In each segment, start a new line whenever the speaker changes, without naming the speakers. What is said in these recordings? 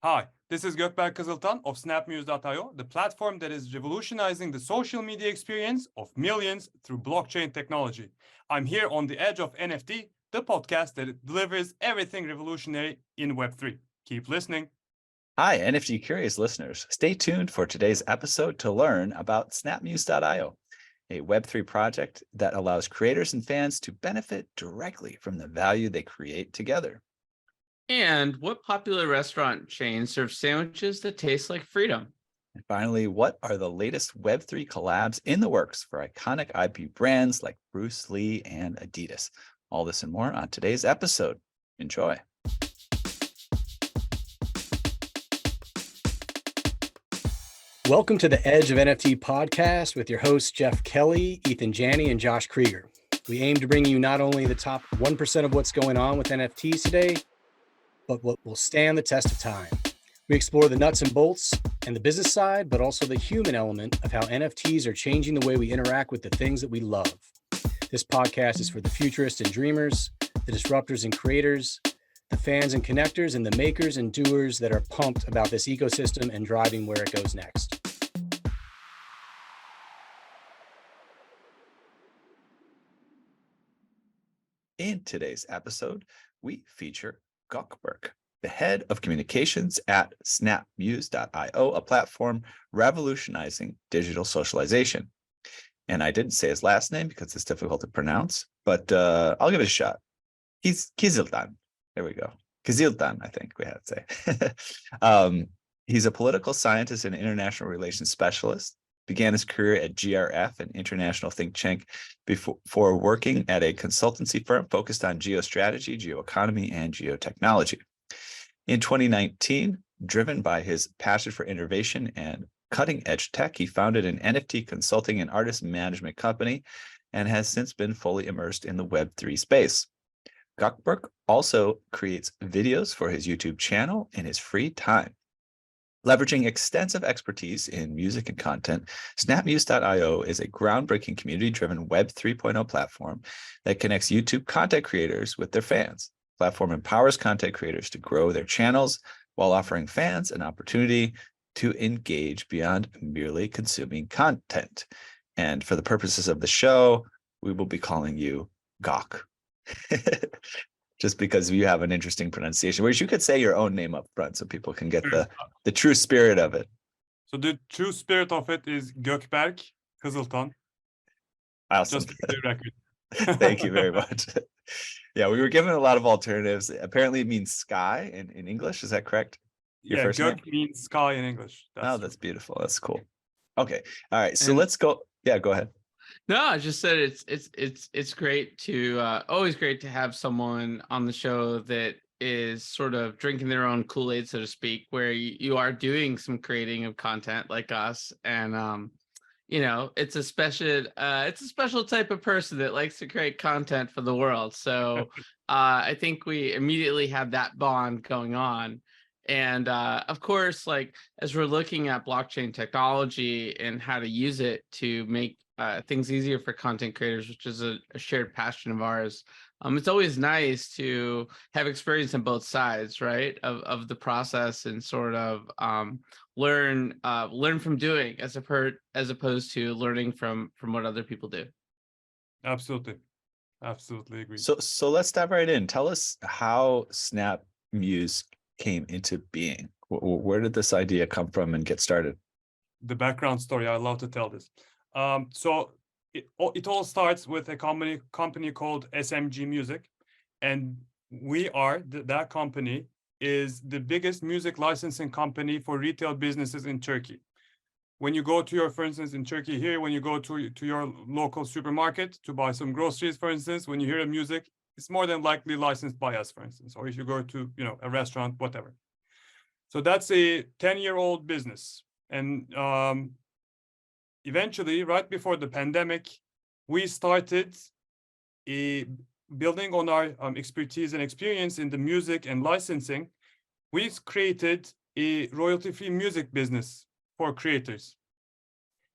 Hi, this is Gökberk Kiziltan of snapmuse.io, the platform that is revolutionizing the social media experience of millions through blockchain technology. I'm here on the Edge of NFT, the podcast that delivers everything revolutionary in Web3. Keep listening.
Hi, NFT curious listeners. Stay tuned for today's episode to learn about snapmuse.io, a Web3 project that allows creators and fans to benefit directly from the value they create together.
And what popular restaurant chain serves sandwiches that taste like freedom?
And finally, what are the latest Web3 collabs in the works for iconic IP brands like Bruce Lee and Adidas? All this and more on today's episode. Enjoy.
Welcome to the Edge of NFT podcast with your hosts, Jeff Kelly, Ethan Janney, and Josh Krieger. We aim to bring you not only the top 1% of what's going on with NFTs today, but what will stand the test of time. We explore the nuts and bolts and the business side, but also the human element of how NFTs are changing the way we interact with the things that we love. This podcast is for the futurists and dreamers, the disruptors and creators, the fans and connectors, and the makers and doers that are pumped about this ecosystem and driving where it goes next.
In today's episode, we feature Gökberk, the head of communications at snapmuse.io, a platform revolutionizing digital socialization. And I didn't say his last name because it's difficult to pronounce, but I'll give it a shot. Kiziltan. There we go. Kiziltan, I think we had to say. He's a political scientist and international relations specialist. Began his career at GRF, an international think tank, before working at a consultancy firm focused on geo-strategy, geo-economy, and geo-technology. In 2019, driven by his passion for innovation and cutting-edge tech, he founded an NFT consulting and artist management company and has since been fully immersed in the Web3 space. Gökberk also creates videos for his YouTube channel in his free time. Leveraging extensive expertise in music and content, snapmuse.io is a groundbreaking community-driven Web 3.0 platform that connects YouTube content creators with their fans. The platform empowers content creators to grow their channels while offering fans an opportunity to engage beyond merely consuming content. And for the purposes of the show, we will be calling you Gok. Just because you have an interesting pronunciation, whereas you could say your own name up front so people can get the true spirit of it.
So the true spirit of it is Gökberk Kiziltan.
Awesome.
Just for the record.
Thank you very much. Yeah, we were given a lot of alternatives. Apparently it means sky in English. Is that correct? Your first
Gök
name?
means sky in English.
That's beautiful. That's cool. Okay. All right. So let's go. Yeah, go ahead.
No, I just said it's great to always great to have someone on the show that is sort of drinking their own Kool-Aid, so to speak, where you are doing some creating of content like us, and it's a special type of person that likes to create content for the world. So I think we immediately have that bond going on. And of course, like as we're looking at blockchain technology and how to use it to make things easier for content creators, which is a shared passion of ours, it's always nice to have experience on both sides, right, of the process and sort of learn from doing as opposed to learning from what other people do.
Absolutely agree.
So let's dive right in. Tell us how SnapMuse came into being. Where did this idea come from and get started?
The background story, I love to tell this. So it all starts with a company called SMG Music, and we are that company is the biggest music licensing company for retail businesses in Turkey. When you go to for instance, in Turkey here, when you go to your local supermarket to buy some groceries, for instance, when you hear a music, it's more than likely licensed by us, for instance, or if you go to a restaurant, whatever. So that's a 10-year-old business, and eventually, right before the pandemic, we started building on our expertise and experience in the music and licensing. We created a royalty-free music business for creators.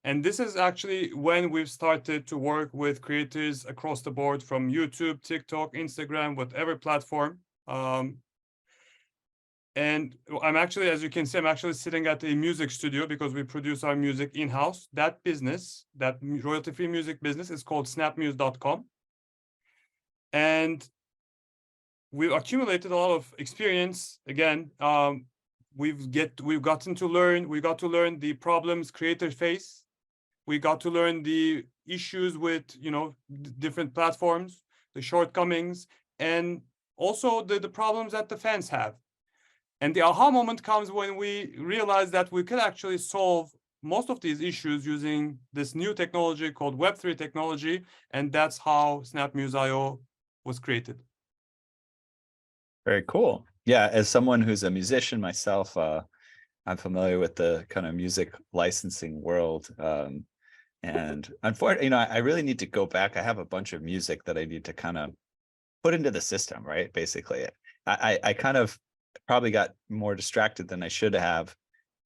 And this is actually when we've started to work with creators across the board, from YouTube, TikTok, Instagram, whatever platform. And I'm actually, as you can see, I'm actually sitting at a music studio because we produce our music in-house. That business, that royalty-free music business, is called snapmuse.com. And we've accumulated a lot of experience. Again, we've gotten to learn. We got to learn the problems creators face. We got to learn the issues with, different platforms, the shortcomings, and also the problems that the fans have. And the aha moment comes when we realize that we could actually solve most of these issues using this new technology called Web3 technology. And that's how SnapMuse.io was created.
Very cool. Yeah, as someone who's a musician myself, I'm familiar with the kind of music licensing world. And unfortunately, I really need to go back. I have a bunch of music that I need to kind of put into the system, right? Basically, I kind of probably got more distracted than I should have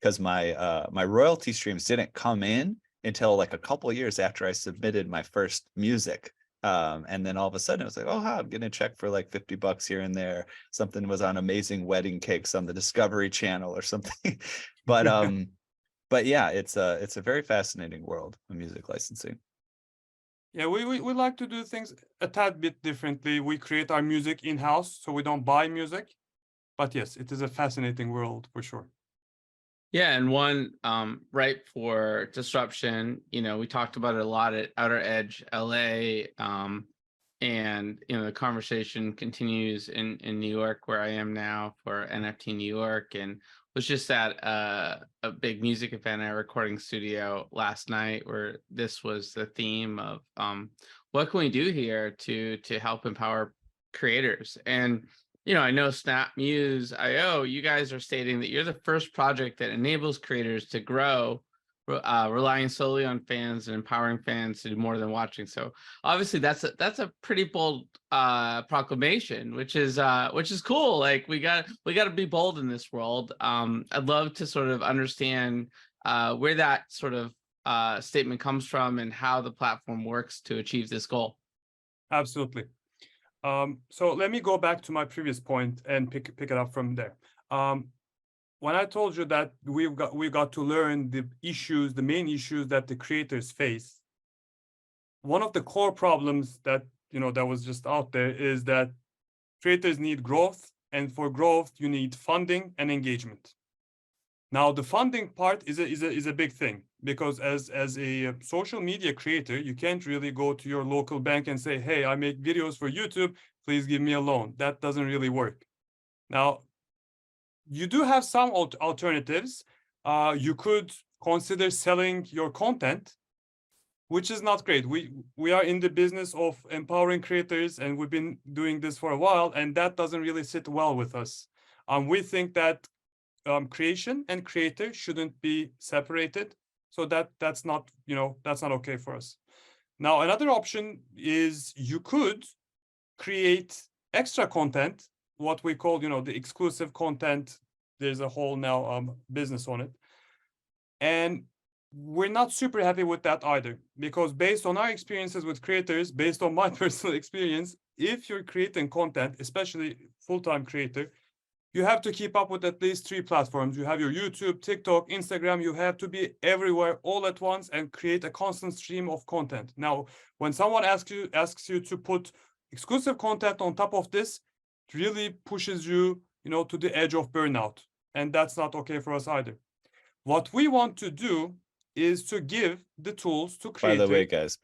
because my royalty streams didn't come in until like a couple of years after I submitted my first music. And then all of a sudden it was like, oh, I'm getting a check for like $50 here and there. Something was on Amazing Wedding Cakes on the Discovery Channel or something. But yeah, it's a very fascinating world of music licensing.
Yeah, we like to do things a tad bit differently. We create our music in-house, so we don't buy music. But yes, it is a fascinating world for sure.
Yeah, and one ripe for disruption. We talked about it a lot at Outer Edge LA, and the conversation continues in New York, where I am now for NFT New York, and was just at a big music event at a recording studio last night, where this was the theme of what can we do here to help empower creators. And I know SnapMuse.io, you guys are stating that you're the first project that enables creators to grow, relying solely on fans and empowering fans to do more than watching. So obviously that's a pretty bold proclamation, which is cool. Like we got to be bold in this world. I'd love to sort of understand where that sort of statement comes from and how the platform works to achieve this goal.
Absolutely. So let me go back to my previous point and pick it up from there. When I told you that we got to learn the main issues that the creators face, one of the core problems that that was just out there is that creators need growth, and for growth you need funding and engagement. Now the funding part is a big thing, because as a social media creator, you can't really go to your local bank and say, hey, I make videos for YouTube, please give me a loan. That doesn't really work. Now, you do have some alternatives. You could consider selling your content, which is not great. We are in the business of empowering creators, and we've been doing this for a while, and that doesn't really sit well with us. We think that creation and creator shouldn't be separated. So that's not okay for us. Now, another option is you could create extra content, what we call, the exclusive content. There's a whole now business on it. And we're not super happy with that either, because based on our experiences with creators, based on my personal experience, if you're creating content, especially full-time creator, you have to keep up with at least 3 platforms. You have your YouTube, TikTok, Instagram. You have to be everywhere all at once and create a constant stream of content. Now, when someone asks you to put exclusive content on top of this, it really pushes you, to the edge of burnout. And that's not okay for us either. What we want to do is to give the tools to creators.
By the way, guys,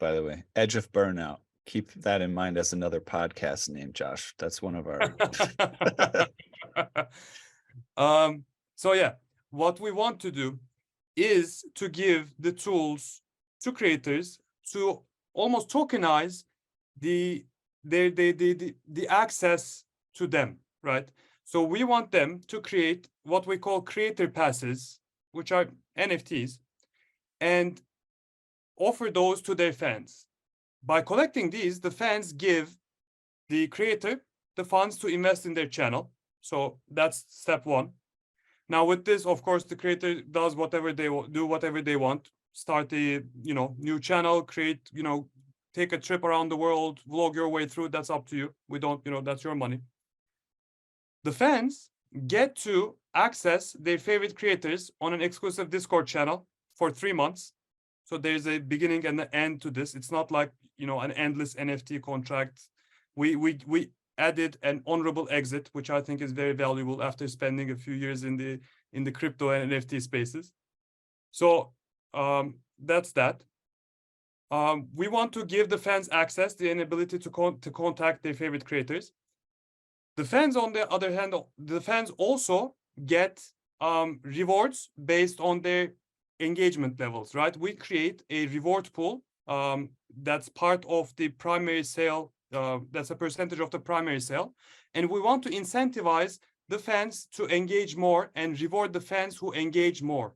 edge of burnout. Keep that in mind as another podcast name, Josh. That's one of our.
So yeah, what we want to do is to give the tools to creators to almost tokenize the access to them, right? So we want them to create what we call creator passes, which are NFTs, and offer those to their fans. By collecting these, the fans give the creator the funds to invest in their channel. So that's step 1. Now with this, of course, the creator does whatever they want. Start a new channel, create, take a trip around the world, vlog your way through. That's up to you. We don't, that's your money. The fans get to access their favorite creators on an exclusive Discord channel for 3 months. So there's a beginning and an end to this. It's not like, you know, an endless NFT contract. We added an honorable exit, which I think is very valuable after spending a few years in the crypto and NFT spaces. So that's that. We want to give the fans access, the ability to contact their favorite creators. The fans, on the other hand, the fans also get rewards based on their engagement levels, right? We create a reward pool that's part of the primary sale. That's a percentage of the primary sale. And we want to incentivize the fans to engage more and reward the fans who engage more,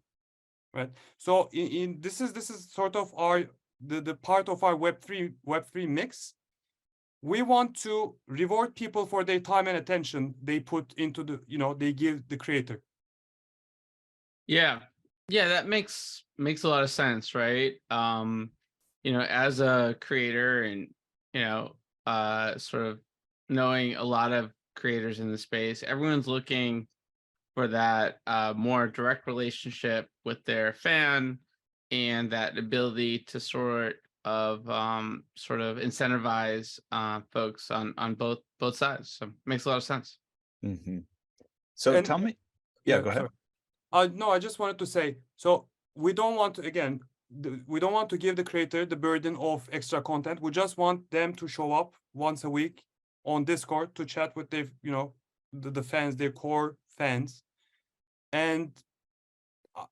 right? So this is sort of the part of our Web3 mix. We want to reward people for their time and attention they put into they give the creator.
Yeah, that makes a lot of sense, right? As a creator and sort of knowing a lot of creators in the space, everyone's looking for that more direct relationship with their fan and that ability to sort of incentivize folks on both sides. So it makes a lot of sense.
Mm-hmm. So tell me, go ahead.
No, I just wanted to say, so we don't want to, again, we don't want to give the creator the burden of extra content. We just want them to show up once a week on Discord to chat with their, the fans, their core fans. And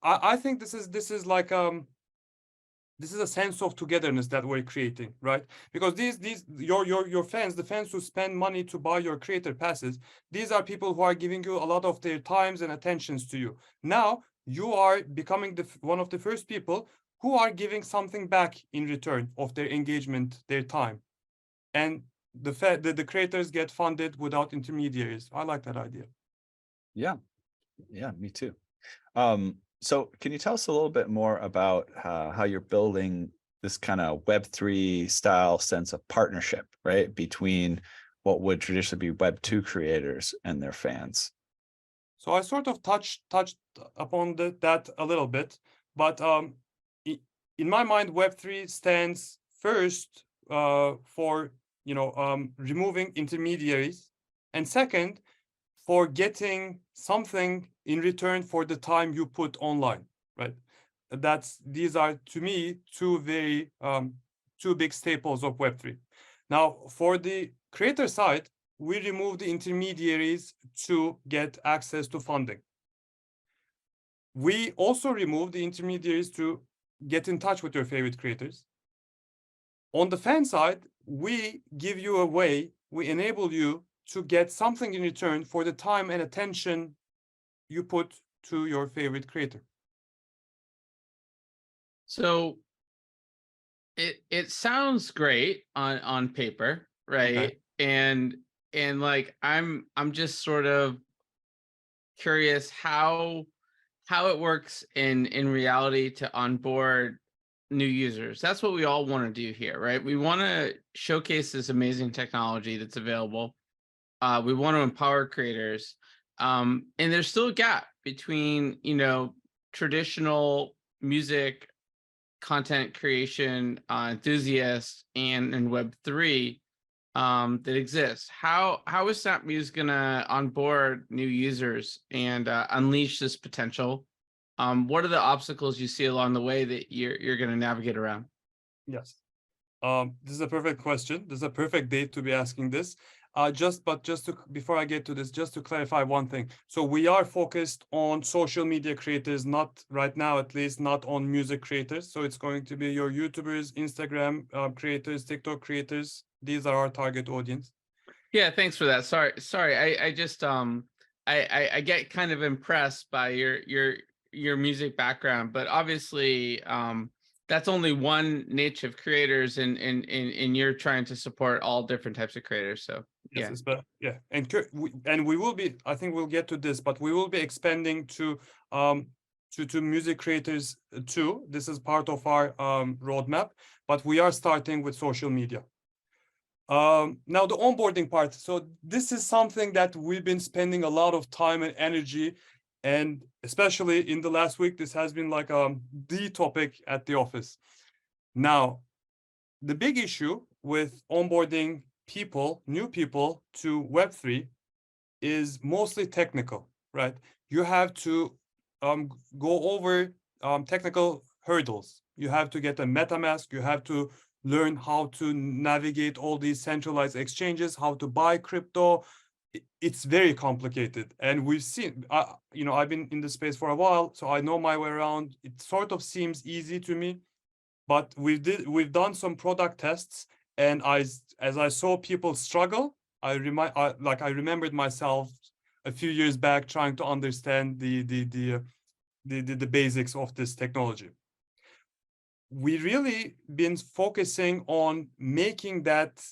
I think this is like this is a sense of togetherness that we're creating, right? Because your fans, the fans who spend money to buy your creator passes, these are people who are giving you a lot of their times and attentions to you. Now you are becoming one of the first people who are giving something back in return of their engagement, their time, and the creators get funded without intermediaries. I like that idea.
Yeah, me too. So can you tell us a little bit more about how you're building this kind of Web3 style sense of partnership, right, between what would traditionally be Web2 creators and their fans?
So I sort of touched upon that a little bit, but in my mind, Web3 stands first for removing intermediaries, and second, for getting something in return for the time you put online, right? These are, to me, two big staples of Web3. Now, for the creator side, we remove the intermediaries to get access to funding. We also remove the intermediaries to get in touch with your favorite creators. On the fan side, we give you a way, we enable you to get something in return for the time and attention you put to your favorite creator.
So it sounds great on paper, right? Okay. And like I'm just sort of curious how it works in reality to onboard new users. That's what we all want to do here, right? We want to showcase this amazing technology that's available. We want to empower creators, and there's still a gap between traditional music content creation enthusiasts and Web3 that exists. How is Snap Muse gonna onboard new users and unleash this potential? What are the obstacles you see along the way that you're gonna navigate around?
Yes, this is a perfect question. This is a perfect date to be asking this. Before I get to this, just to clarify one thing. So we are focused on social media creators, not right now, at least not on music creators. So it's going to be your YouTubers, Instagram creators, TikTok creators. These are our target audience.
Yeah, thanks for that. Sorry. I just I get kind of impressed by your music background, but obviously that's only one niche of creators, and you're trying to support all different types of creators. So
yes, but yeah, and we will be. I think we'll get to this, but we will be expanding to music creators too. This is part of our roadmap, but we are starting with social media. Now the onboarding part. So this is something that we've been spending a lot of time and energy, and especially in the last week, this has been like the topic at the office. Now, the big issue with onboarding people, new people to Web3 is mostly technical, right? You have to go over technical hurdles. You have to get a MetaMask. You have to learn how to navigate all these centralized exchanges, how to buy crypto. It's very complicated, and we've seen. I've been in the space for a while, so I know my way around. It sort of seems easy to me, but we've done some product tests, and as I saw people struggle, I remembered myself a few years back trying to understand the basics of this technology. We really been focusing on making that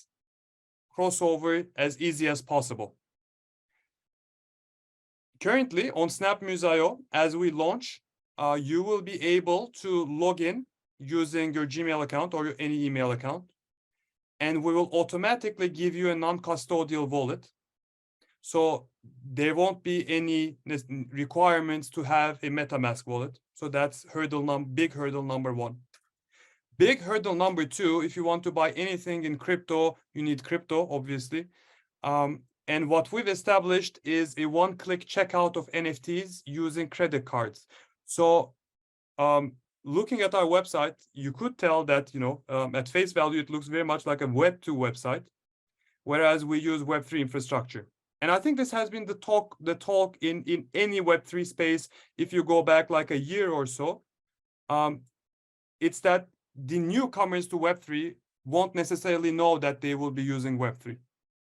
crossover as easy as possible. Currently on SnapMuse.io, as we launch, you will be able to log in using your Gmail account or any email account, and we will automatically give you a non-custodial wallet. So there won't be any requirements to have a MetaMask wallet. So that's big hurdle number one. Big hurdle number two, if you want to buy anything in crypto, you need crypto, obviously. And what we've established is a one-click checkout of NFTs using credit cards. So looking at our website, you could tell that, at face value, it looks very much like a Web2 website, whereas we use Web3 infrastructure. And I think this has been the talk in any Web3 space. If you go back like a year or so, it's that the newcomers to Web3 won't necessarily know that they will be using Web3.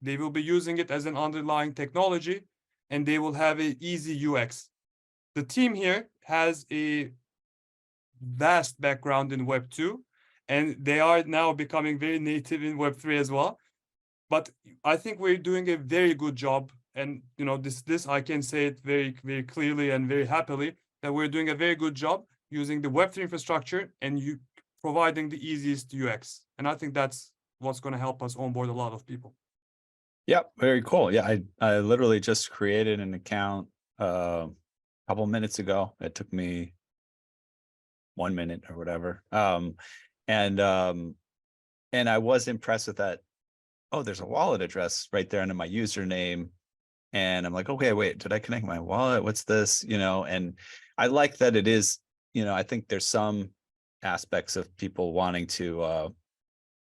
They will be using it as an underlying technology, and they will have an easy UX. The team here has a vast background in Web2, and they are now becoming very native in Web3 as well. But I think we're doing a very good job, and this I can say it very, very clearly and very happily that we're doing a very good job using the Web3 infrastructure and providing the easiest UX. And I think that's what's going to help us onboard a lot of people.
Yeah, very cool. Yeah, I literally just created an account a couple minutes ago. It took me 1 minute or whatever. And I was impressed with that. Oh, there's a wallet address right there under my username. And I'm like, okay, wait, did I connect my wallet? What's this? And I like that it is, I think there's some aspects of people wanting to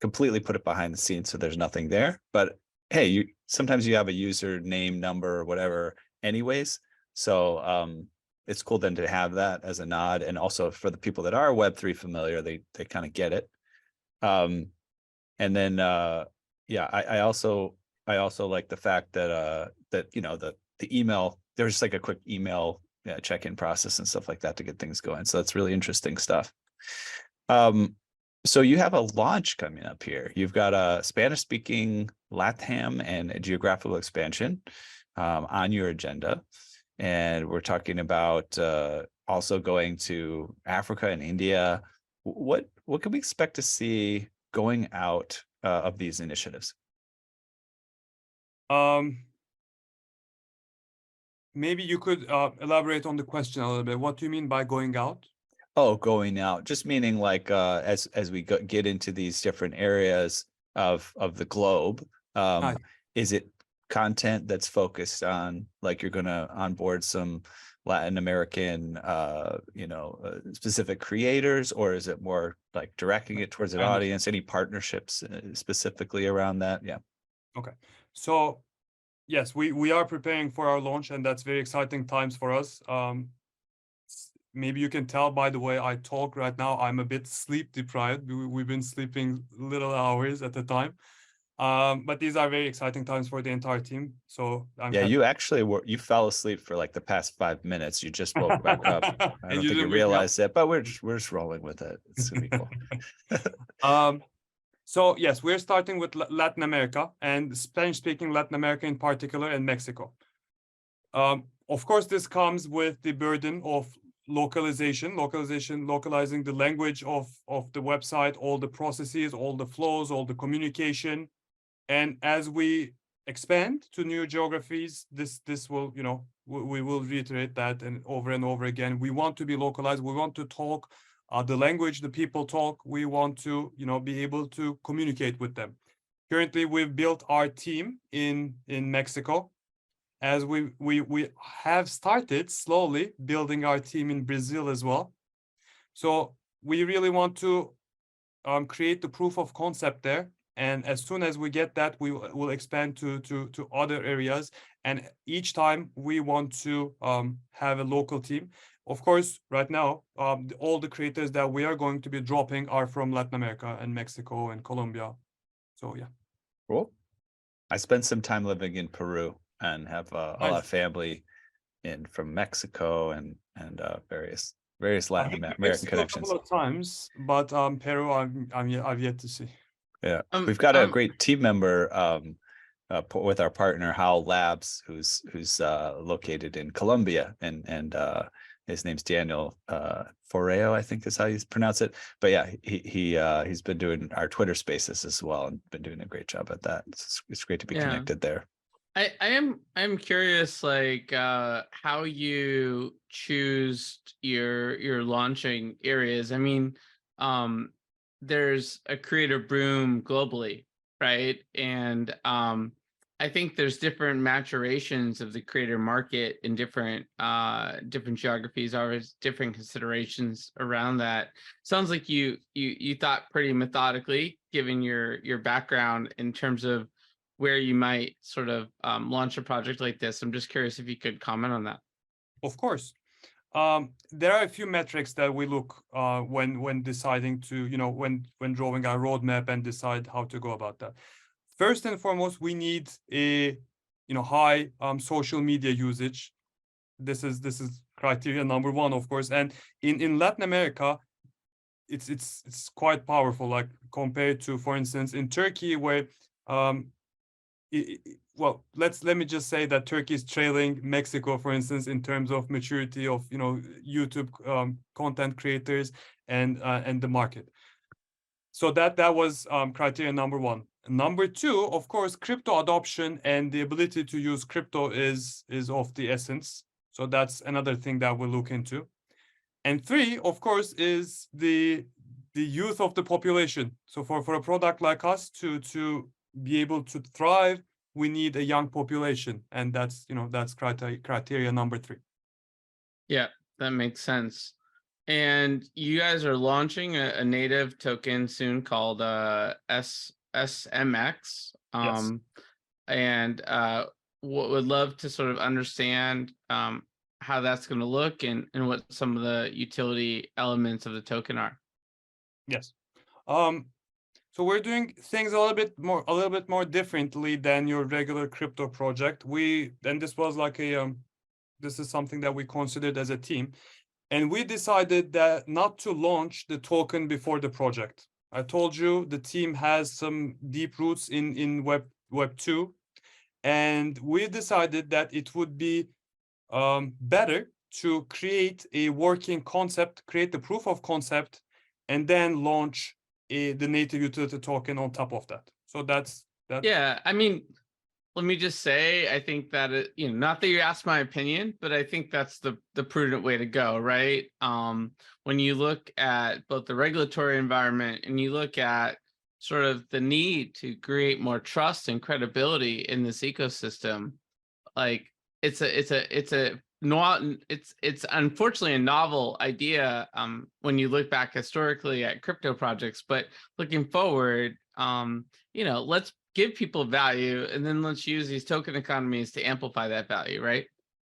completely put it behind the scenes so there's nothing there. But hey, sometimes you have a username, number, or whatever anyways. So it's cool then to have that as a nod. And also for the people that are Web3 familiar, they kind of get it. And then yeah, I also like the fact that the email, there's like a quick email check-in process and stuff like that to get things going. So that's really interesting stuff. So you have a launch coming up here. You've got a Spanish-speaking LATAM and a geographical expansion on your agenda. And we're talking about also going to Africa and India. What can we expect to see going out of these initiatives?
Maybe you could elaborate on the question a little bit. What do you mean by going out?
Oh, going out, just meaning like as we get into these different areas of the globe, is it content that's focused on, like, you're going to onboard some Latin American specific creators, or is it more like directing it towards an audience? Any partnerships specifically around that? Yeah.
Okay, so yes, we are preparing for our launch, and that's very exciting times for us. Maybe you can tell by the way I talk right now, I'm a bit sleep deprived. We've been sleeping little hours at a time. But these are very exciting times for the entire team. So I'm happy.
You actually you fell asleep for like the past 5 minutes. You just woke back up. I don't think you realized it, but we're just rolling with it. It's gonna be cool.
So yes, we're starting with Latin America, and Spanish-speaking Latin America in particular, and Mexico. Of course, this comes with the burden of localizing the language of the website, all the processes, all the flows, all the communication. And as we expand to new geographies, this will, we will reiterate that and over again. We want to be localized. We want to talk the language the people talk. We want to, be able to communicate with them. Currently, we've built our team in Mexico, as we have started slowly building our team in Brazil as well. So we really want to create the proof of concept there. And as soon as we get that, we will expand to other areas. And each time we want to have a local team. Of course, right now, all the creators that we are going to be dropping are from Latin America and Mexico and Colombia. So yeah.
Cool. I spent some time living in Peru and have a lot of family from Mexico and various Latin American connections.
A couple of times, but Peru, I've yet to see.
Yeah, we've got a great team member with our partner Howl Labs, who's located in Colombia, and his name's Daniel Foreo, I think is how you pronounce it. But yeah, he's been doing our Twitter Spaces as well and been doing a great job at that. It's great to be connected there.
I'm curious, like how you choose your launching areas. I mean, there's a creator boom globally, right? And I think there's different maturations of the creator market in different geographies, always different considerations around that. Sounds like you thought pretty methodically, given your background in terms of where you might sort of launch a project like this. I'm just curious if you could comment on that.
Of course. There are a few metrics that we look when deciding to, when drawing our roadmap and decide how to go about that. First and foremost, we need a high social media usage. This is criteria number one, of course. And in Latin America, it's quite powerful, like compared to, for instance, in Turkey, where well, let me just say that Turkey is trailing Mexico, for instance, in terms of maturity of YouTube content creators and the market. So that was criteria number one. Number two, of course, crypto adoption and the ability to use crypto is of the essence. So that's another thing that we'll look into. And three, of course, is the youth of the population. So for a product like us to be able to thrive, we need a young population, and that's criteria number three.
Yeah, that makes sense. And you guys are launching a native token soon called SMX.
Yes.
And would love to sort of understand how that's going to look and what some of the utility elements of the token are.
Yes. So we're doing things a little bit more differently than your regular crypto project. This was like this is something that we considered as a team, and we decided that not to launch the token before the project. I told you the team has some deep roots in Web2, and we decided that it would be better to create a working concept, create the proof of concept, and then launch the native utility token on top of that. So that's that.
Yeah, I mean, let me just say, I think that not that you asked my opinion, but I think that's the prudent way to go, right? When you look at both the regulatory environment and you look at sort of the need to create more trust and credibility in this ecosystem, like it's unfortunately a novel idea when you look back historically at crypto projects, but looking forward, let's give people value and then let's use these token economies to amplify that value, right?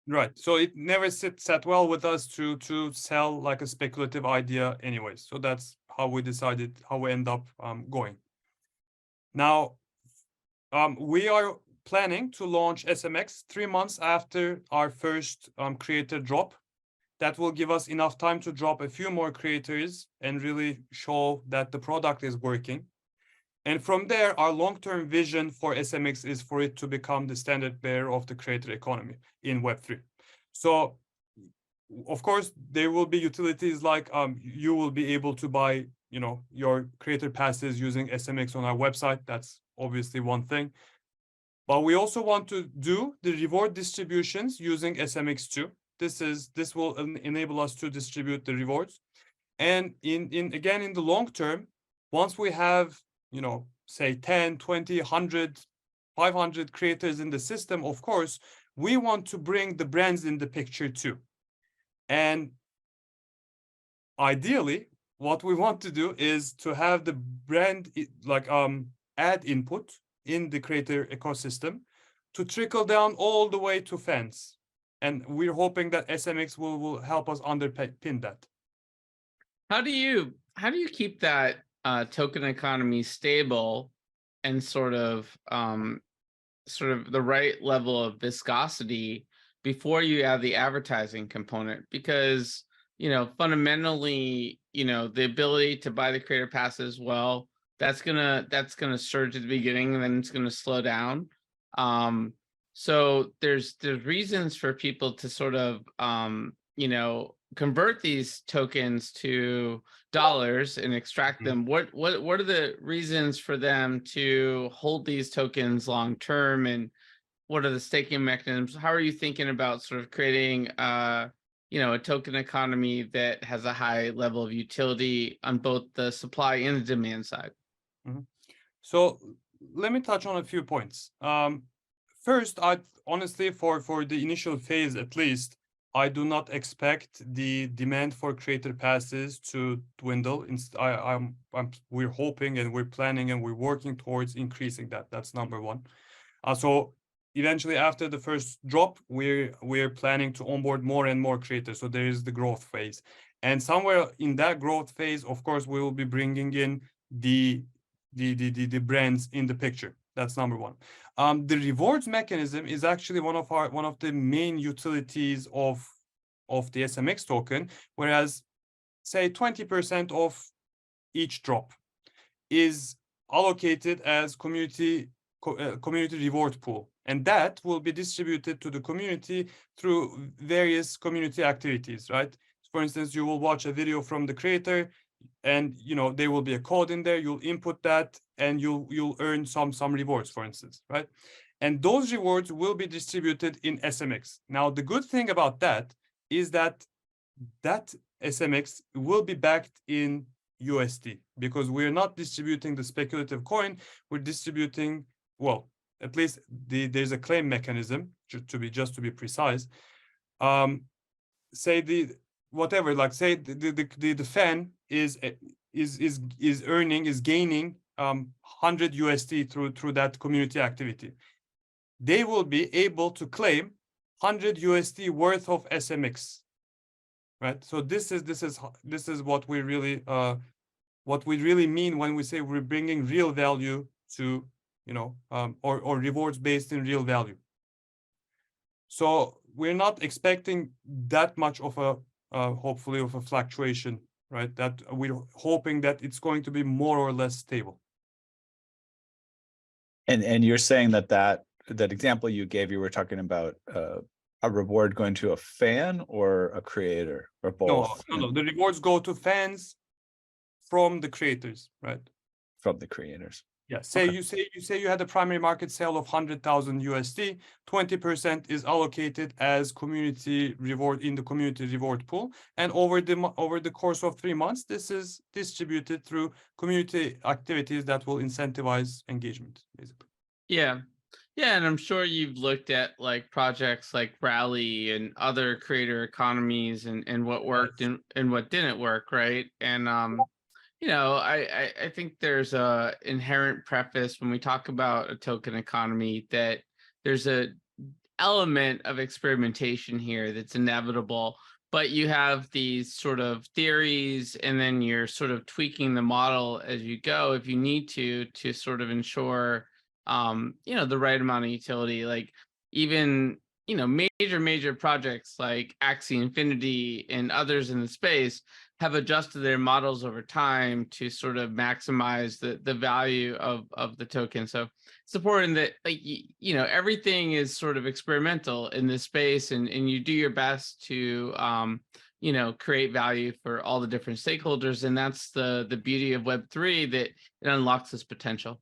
Right. So it never sat well with us to sell like a speculative idea anyway. So that's how we decided, how we end up going. Now, we are planning to launch SMX 3 months after our first creator drop. That will give us enough time to drop a few more creators and really show that the product is working. And from there, our long-term vision for SMX is for it to become the standard bearer of the creator economy in Web3. So, of course, there will be utilities like you will be able to buy, your creator passes using SMX on our website. That's obviously one thing. But we also want to do the reward distributions using SMX2. This will enable us to distribute the rewards. And again, in the long term, once we have, say 10, 20, 100, 500 creators in the system, of course, we want to bring the brands in the picture too. And ideally, what we want to do is to have the brand like ad input in the creator ecosystem to trickle down all the way to fans. And we're hoping that SMX will help us underpin that.
How do you keep that token economy stable and sort of the right level of viscosity before you have the advertising component? Because fundamentally, the ability to buy the creator passes, well, that's gonna surge at the beginning and then it's gonna slow down. So there's reasons for people to sort of convert these tokens to dollars and extract them. What are the reasons for them to hold these tokens long term, and what are the staking mechanisms? How are you thinking about sort of creating a token economy that has a high level of utility on both the supply and the demand side?
So let me touch on a few points. First, I honestly, for the initial phase at least, I do not expect the demand for creator passes to dwindle. We're hoping and we're planning and we're working towards increasing that. That's number one. So eventually, after the first drop, we're planning to onboard more and more creators. So there is the growth phase, and somewhere in that growth phase, of course, we will be bringing in the brands in the picture. That's number one. The rewards mechanism is actually one of the main utilities of the SMX token, whereas say 20% of each drop is allocated as community reward pool, and that will be distributed to the community through various community activities, right? For instance, you will watch a video from the creator, and there will be a code in there. You'll input that, and you'll earn some rewards, for instance, right? And those rewards will be distributed in SMX. Now, the good thing about that is that SMX will be backed in USD, because we're not distributing the speculative coin. We're distributing, well, at least there's a claim mechanism to be precise. Say the fan is gaining 100 USD through that community activity. They will be able to claim 100 USD worth of SMX, right? So this is what we really mean when we say we're bringing real value to or rewards based in real value. So we're not expecting that much of a hopefully of a fluctuation, right? That we're hoping that it's going to be more or less stable.
And you're saying that example you gave, you were talking about a reward going to a fan or a creator or both?
No. The rewards go to fans from the creators, right?
From the creators.
Yeah. Say
Okay.
you say you had a primary market sale of 100,000 USD. 20% is allocated as community reward in the community reward pool, and over the course of 3 months, this is distributed through community activities that will incentivize engagement, basically.
Yeah, and I'm sure you've looked at like projects like Rally and other creator economies and what worked and what didn't work, right? And I think there's a inherent preface when we talk about a token economy that there's a element of experimentation here that's inevitable, but you have these sort of theories and then you're sort of tweaking the model as you go if you need to sort of ensure the right amount of utility. Like even major projects like Axie Infinity and others in the space have adjusted their models over time to sort of maximize the value of the token. So it's important that everything is sort of experimental in this space, and you do your best to create value for all the different stakeholders, and that's the beauty of Web3, that it unlocks this potential.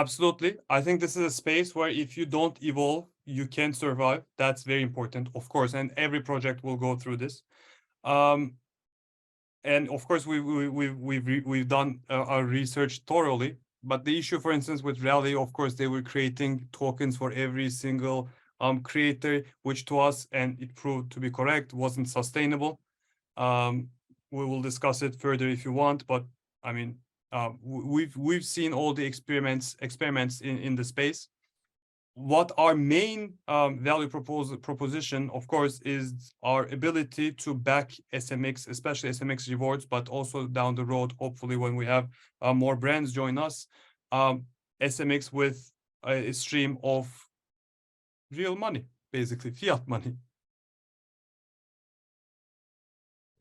Absolutely. I think this is a space where if you don't evolve, you can't survive. That's very important, of course, and every project will go through this. And of course, we've done our research thoroughly. But the issue, for instance, with Rally, of course, they were creating tokens for every single creator, which to us, and it proved to be correct, wasn't sustainable. We will discuss it further if you want, but I mean, we've seen all the experiments in the space. What our main value proposition, of course, is our ability to back SMX, especially SMX rewards, but also down the road, hopefully when we have more brands join us, SMX with a stream of real money, basically fiat money.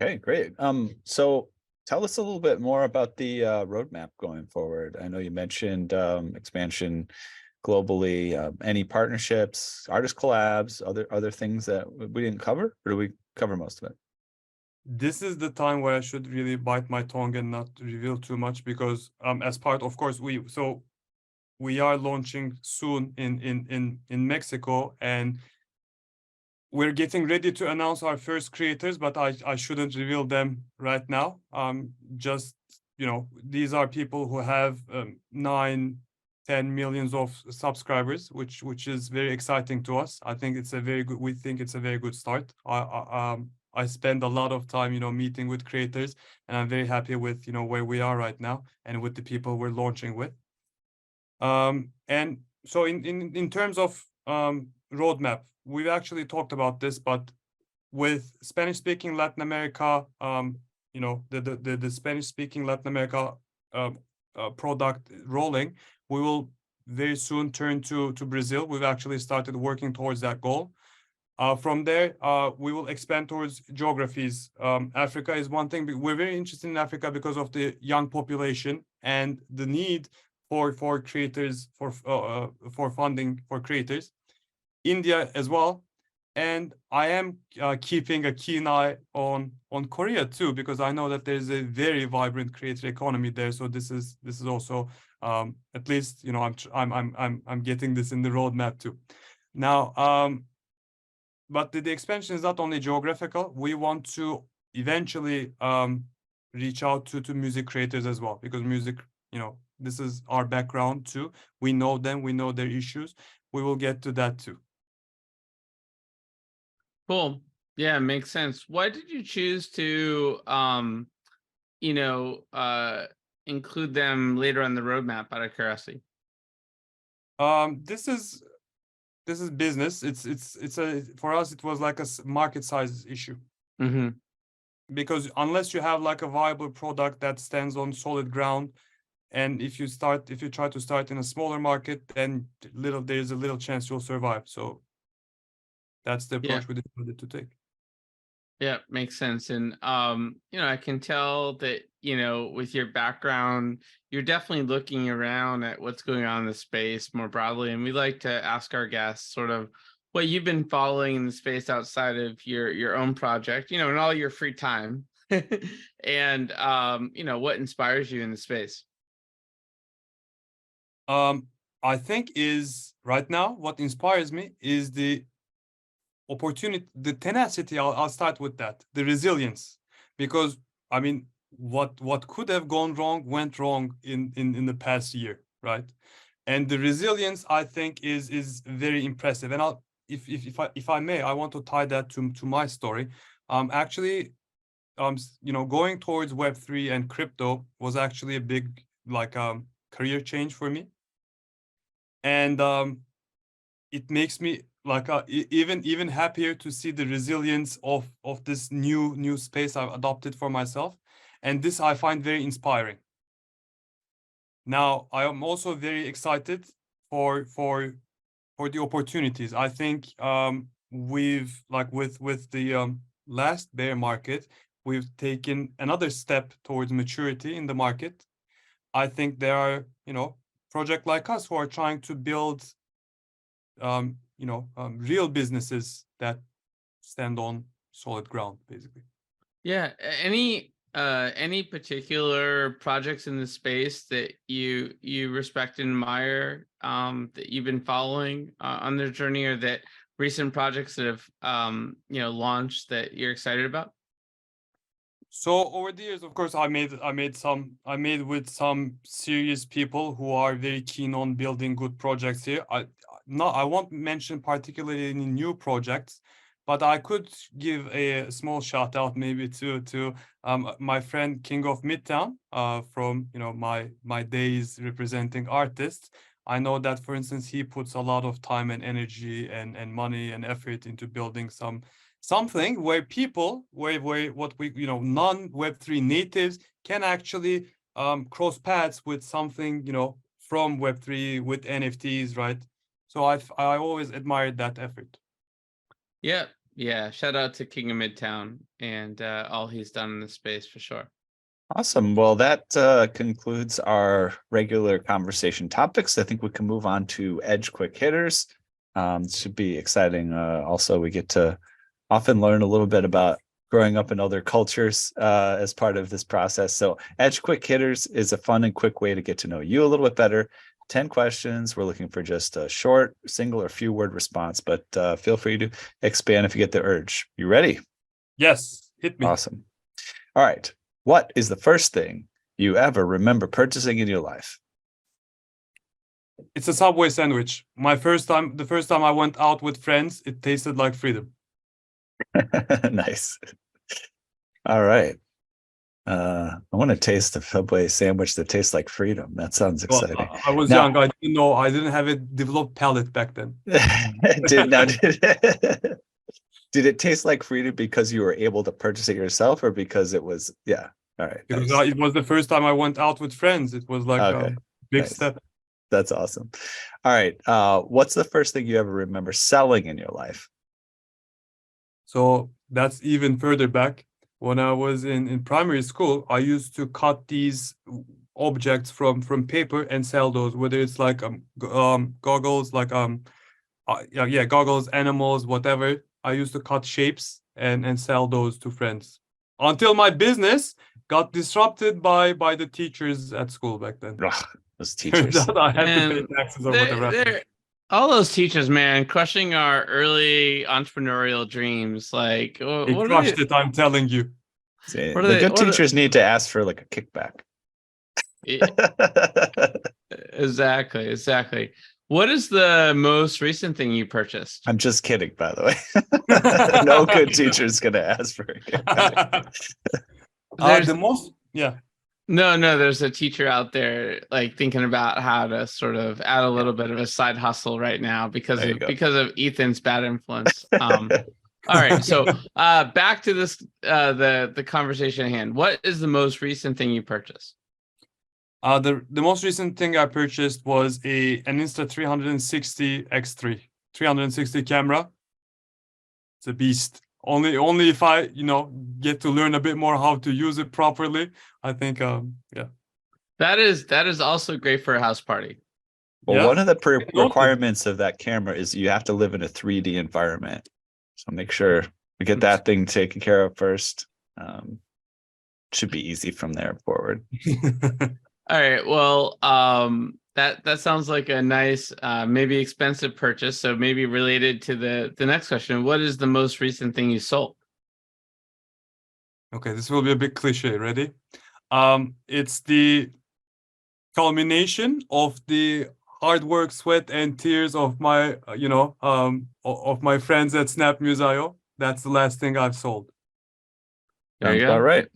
Okay, great. So tell us a little bit more about the roadmap going forward. I know you mentioned expansion globally. Any partnerships, artist collabs, other things that we didn't cover, or do we cover most of it?
This is the time where I should really bite my tongue and not reveal too much, because as part, of course, we are launching soon in Mexico, and we're getting ready to announce our first creators, but I shouldn't reveal them right now. Just, you know, these are people who have 9-10 millions of subscribers, which is very exciting to us. I think it's a very good. We think it's a very good start. I spend a lot of time, you know, meeting with creators, and I'm very happy with, you know, where we are right now and with the people we're launching with. And so in terms of roadmap, we've actually talked about this, but with Spanish-speaking Latin America, you know, the Spanish-speaking Latin America product rolling, we will very soon turn to Brazil. We've actually started working towards that goal. From there, we will expand towards geographies. Africa is one thing. We're very interested in Africa because of the young population and the need for creators, for funding for creators. India as well, and I am keeping a keen eye on Korea too, because I know that there's a very vibrant creator economy there. So this is also at least, you know, I'm getting this in the roadmap too. Now, but the expansion is not only geographical. We want to eventually reach out to music creators as well, because music, you know, this is our background too. We know them, we know their issues. We will get to that too.
Cool. Yeah, makes sense. Why did you choose to, you know, include them later on the roadmap, out of curiosity?
This is business. It's a, for us, it was like a market size issue.
Mm-hmm.
Because unless you have like a viable product that stands on solid ground, and if you try to start in a smaller market, then there's a little chance you'll survive. So that's the approach we decided to take.
Yeah, makes sense. And you know, I can tell that, you know, with your background, you're definitely looking around at what's going on in the space more broadly. And we like to ask our guests sort of what you've been following in the space outside of your own project, you know, in all your free time. And you know, what inspires you in the space?
I think is right now what inspires me is the opportunity, the tenacity. I'll start with that, the resilience, because I mean, what could have gone wrong went wrong in the past year, right? And the resilience, I think, is very impressive. And I'll, if I may, I want to tie that to my story. Actually, you know, going towards Web3 and crypto was actually a big like career change for me, and it makes me like even happier to see the resilience of this new space I've adopted for myself, and this I find very inspiring. Now I am also very excited for the opportunities. I think we've like with the last bear market, we've taken another step towards maturity in the market. I think there are, you know, projects like us who are trying to build you know, real businesses that stand on solid ground, basically.
Yeah. Any any particular projects in the space that you respect and admire, that you've been following on their journey, or that recent projects that have launched that you're excited about?
So over the years, of course, I made with some serious people who are very keen on building good projects here. I won't mention particularly any new projects, but I could give a small shout out maybe to my friend King of Midtown, from my days representing artists. I know that, for instance, he puts a lot of time and energy and money and effort into building something where people, where what we non Web3 natives can actually cross paths with something from Web3 with NFTs, right? So I always admired that effort.
Yeah. Shout out to King of Midtown and all he's done in the space for sure.
Awesome. Well, that concludes our regular conversation topics. I think we can move on to Edge Quick Hitters. This should be exciting. Also, we get to often learn a little bit about growing up in other cultures as part of this process. So Edge Quick Hitters is a fun and quick way to get to know you a little bit better. 10 questions. We're looking for just a short, single or few word response, but feel free to expand if you get the urge. You ready?
Yes, hit me.
Awesome. All right. What is the first thing you ever remember purchasing in your life?
It's a Subway sandwich. The first time I went out with friends, it tasted like freedom.
Nice. All right. I want to taste the Subway sandwich that tastes like freedom. That sounds
Well,
exciting.
I was young. I didn't know. I didn't have a developed palate back then.
Did it taste like freedom because you were able to purchase it yourself, or because it was, yeah. All right.
Because it was the first time I went out with friends. It was like a big step.
That's awesome. All right. What's the first thing you ever remember selling in your life?
So that's even further back. When I was in primary school, I used to cut these objects from paper and sell those, whether it's like goggles, like goggles, animals, whatever. I used to cut shapes and sell those to friends until my business got disrupted by the teachers at school back then.
Ugh, those teachers.
I had to pay taxes over the rest.
All those teachers, man, crushing our early entrepreneurial dreams. Like,
They crushed it, I'm telling you.
See, the good teachers need to ask for like a kickback.
Exactly. What is the most recent thing you purchased?
I'm just kidding, by the way. No good teacher is going to ask for a kickback.
No, there's a teacher out there like thinking about how to sort of add a little bit of a side hustle right now because of Ethan's bad influence. All right, so back to this the conversation at hand. What is the most recent thing you purchased?
The most recent thing I purchased was an Insta360 X3 360 camera. It's a beast. Only if I get to learn a bit more how to use it properly. I think
that is also great for a house party.
Well, one of the requirements of that camera is you have to live in a 3D environment. So make sure we get that thing taken care of first. Should be easy from there forward.
All right. Well, that sounds like a nice, maybe expensive purchase. So maybe related to the next question, what is the most recent thing you sold?
Okay, this will be a bit cliche. Ready? It's the culmination of the hard work, sweat, and tears of my, of my friends at Snap Muse.io. That's the last thing I've sold.
Sounds about right.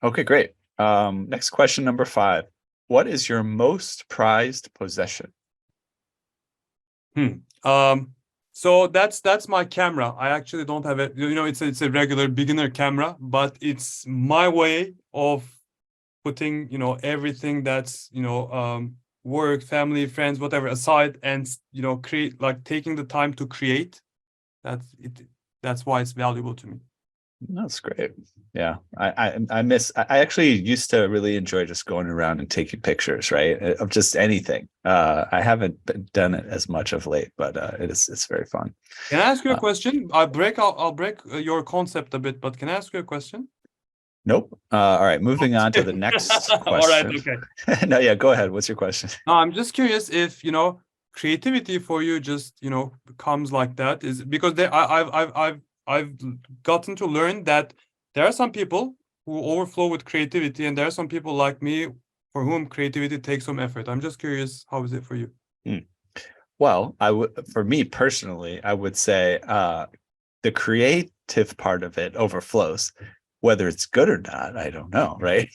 Okay, great. Next question, number 5. What is your most prized possession?
So that's my camera. I actually don't have it. It's a regular beginner camera, but it's my way of putting, everything that's, work, family, friends, whatever aside, and create, like taking the time to create. That's why it's valuable to me.
That's great. Yeah, I actually used to really enjoy just going around and taking pictures, right, of just anything. I haven't done it as much of late, but it's very fun.
Can I ask you a question? I'll break your concept a bit, but can I ask you a question?
Nope. All right, moving on to the next
All right,
question.
okay.
No, yeah, go ahead. What's your question?
No, I'm just curious if, creativity for you just, comes like that, is because I've gotten to learn that there are some people who overflow with creativity, and there are some people like me for whom creativity takes some effort. I'm just curious, how is it for you?
Well, for me personally, I would say the creative part of it overflows. Whether it's good or not, I don't know, right?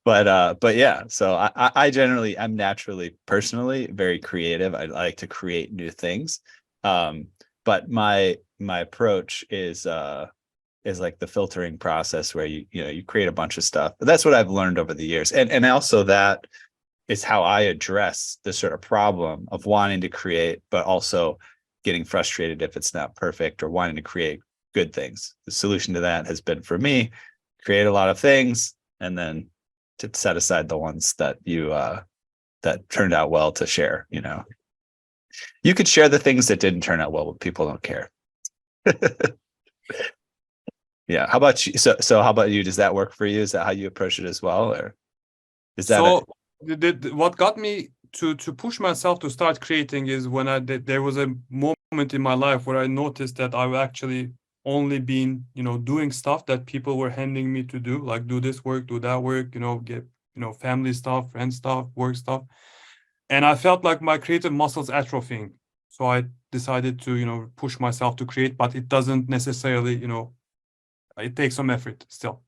but yeah, so I'm naturally, personally very creative. I like to create new things. But my approach is like the filtering process where you create a bunch of stuff. But that's what I've learned over the years. And also that is how I address the sort of problem of wanting to create, but also getting frustrated if it's not perfect, or wanting to create good things. The solution to that has been, for me, create a lot of things and then to set aside the ones that that turned out well to share. You could share the things that didn't turn out well, but people don't care. Yeah. How about you? So how about you? Does that work for you? Is that how you approach it as well? Or is that
what got me to push myself to start creating is when there was a moment in my life where I noticed that I've actually only been doing stuff that people were handing me to do, like do this work, do that work, get family stuff, friend stuff, work stuff, and I felt like my creative muscles atrophying. So I decided to push myself to create, but it doesn't necessarily it takes some effort still.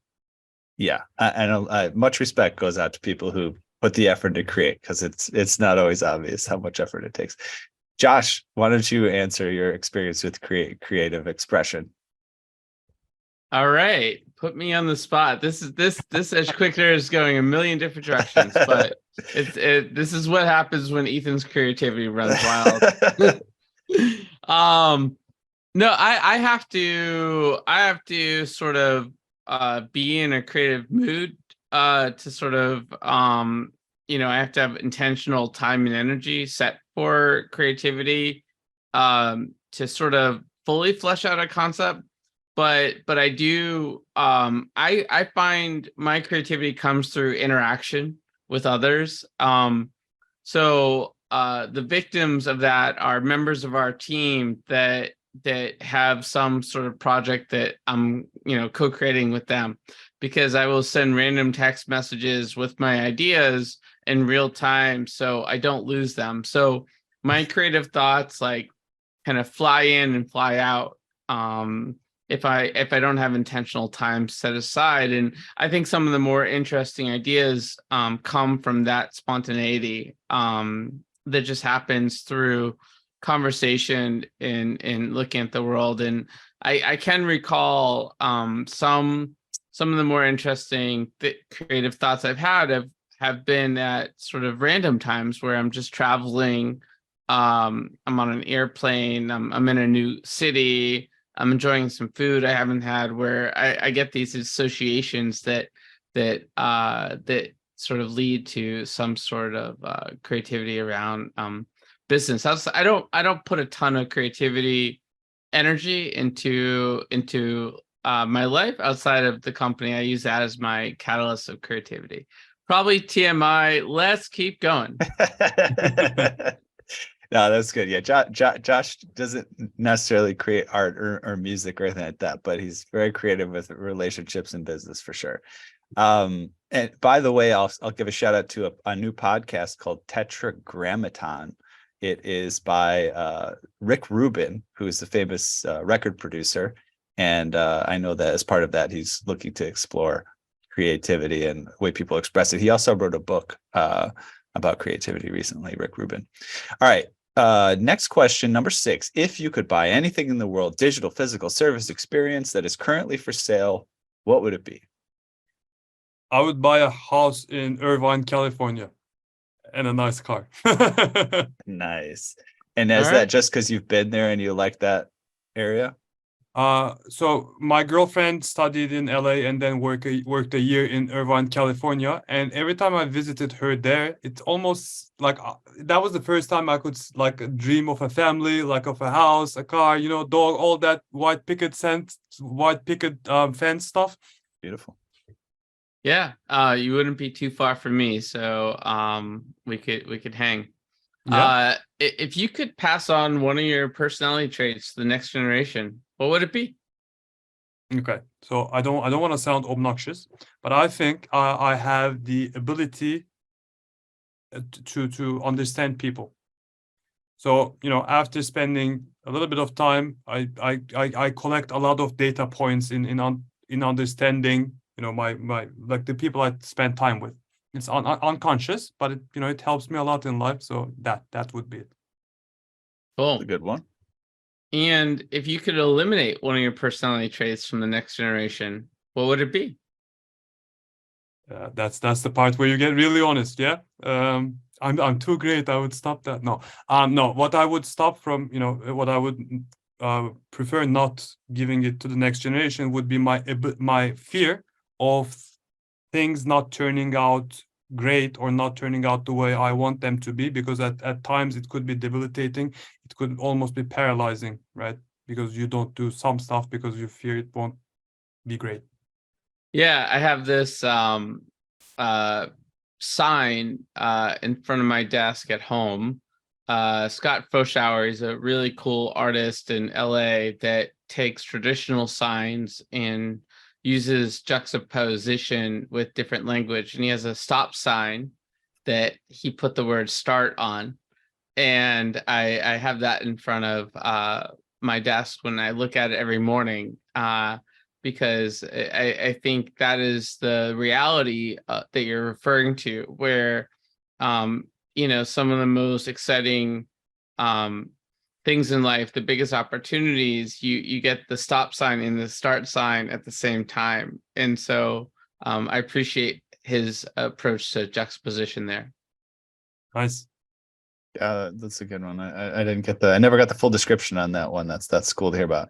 Yeah, I know. Much respect goes out to people who put the effort to create, because it's not always obvious how much effort it takes. Josh, why don't you answer your experience with creative expression?
All right, put me on the spot. This Edge Quicker is going a million different directions, but this is what happens when Ethan's creativity runs wild. No, I have to sort of be in a creative mood to sort of I have to have intentional time and energy set for creativity to sort of fully flesh out a concept. But I do I find my creativity comes through interaction with others. So the victims of that are members of our team that have some sort of project that I'm co-creating with them, because I will send random text messages with my ideas in real time so I don't lose them. So my creative thoughts like kind of fly in and fly out if I don't have intentional time set aside. And I think some of the more interesting ideas come from that spontaneity that just happens through conversation and looking at the world. And I can recall some of the more interesting creative thoughts I've had have been at sort of random times where I'm just traveling. I'm on an airplane. I'm in a new city. I'm enjoying some food I haven't had, where I get these associations that sort of lead to some sort of creativity around business. I don't put a ton of creativity energy into my life outside of the company. I use that as my catalyst of creativity. Probably TMI. Let's keep going.
No, that's good. Yeah, Josh doesn't necessarily create art or music or anything like that, but he's very creative with relationships and business for sure. And by the way, I'll give a shout out to a new podcast called Tetragrammaton. It is by Rick Rubin, who is the famous record producer, and I know that as part of that, he's looking to explore creativity and the way people express it. He also wrote a book about creativity recently, Rick Rubin. All right. Next question, number 6. If you could buy anything in the world, digital, physical, service, experience that is currently for sale, what would it be?
I would buy a house in Irvine, California, and a nice car.
Nice. And is that just because you've been there and you like that area?
So my girlfriend studied in LA and then worked a year in Irvine, California. And every time I visited her there, it's almost like that was the first time I could like dream of a family, like of a house, a car, dog, all that white picket fence stuff.
Beautiful.
Yeah, you wouldn't be too far from me, so we could hang.
Yeah.
If you could pass on one of your personality traits to the next generation, what would it be?
Okay. So I don't want to sound obnoxious, but I think I have the ability to understand people. So, after spending a little bit of time, I collect a lot of data points in understanding, my like the people I spend time with. It's unconscious, but it helps me a lot in life. So that would be it.
Cool.
That's a good one.
And if you could eliminate one of your personality traits from the next generation, what would it be?
That's the part where you get really honest. Yeah. I'm too great. I would stop that. No. No. What I would stop from, what I would prefer not giving it to the next generation would be my fear of things not turning out great or not turning out the way I want them to be, because at times it could be debilitating. It could almost be paralyzing, right? Because you don't do some stuff because you fear it won't be great.
Yeah, I have this sign in front of my desk at home. Scott Foshour is a really cool artist in LA that takes traditional signs and uses juxtaposition with different language. And he has a stop sign that he put the word start on. And I have that in front of my desk when I look at it every morning. Because I think that is the reality that you're referring to, where some of the most exciting things in life, the biggest opportunities, you get the stop sign and the start sign at the same time. And so I appreciate his approach to juxtaposition there.
Nice.
Yeah, that's a good one. I didn't get I never got the full description on that one. That's cool to hear about.